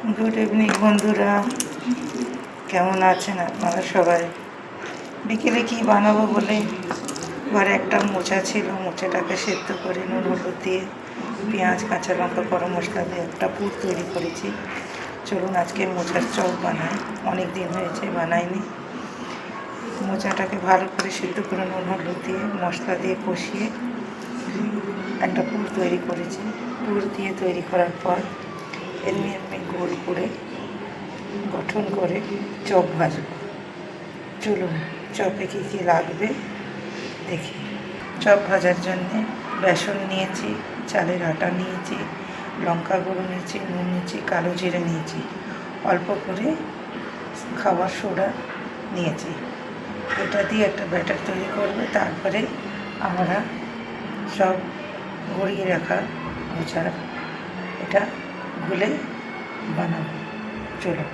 Good evening বন্ধুরা, কেমন আছেন আপনারা সবাই? বিকেলে কি বানাবো বলে ঘরে একটা মোচা ছিল, মোচাটাকে সেদ্ধ করে নুন হলুদ দিয়ে পেঁয়াজ কাঁচা লঙ্কা গরম মশলা দিয়ে একটা পুর তৈরি করেছি। চলুন আজকে মোচার চপ বানাই, অনেক দিন হয়েছে বানাইনি। মোচাটাকে ভালো করে সেদ্ধ করে নুন হলুদ দিয়ে মশলা দিয়ে কষিয়ে একটা পুর তৈরি করেছি। পুর দিয়ে তৈরি করার পর এমনি এমনি গোল করে গঠন করে চপ ভাজবো। চলুন চপে কী কী লাগবে দেখি। চপ ভাজার জন্যে বেসন নিয়েছি, চালের আটা নিয়েছি, লঙ্কা গুঁড়ো নিয়েছি, নুন নিয়েছি, কালো জিরে নিয়েছি, অল্প করে খাবার সোডা নিয়েছি। এটা দিয়ে একটা ব্যাটার তৈরি করবে। তারপরে আমরা সব গড়িয়ে রাখা মোচার এটা গুলে বানাবো। চলো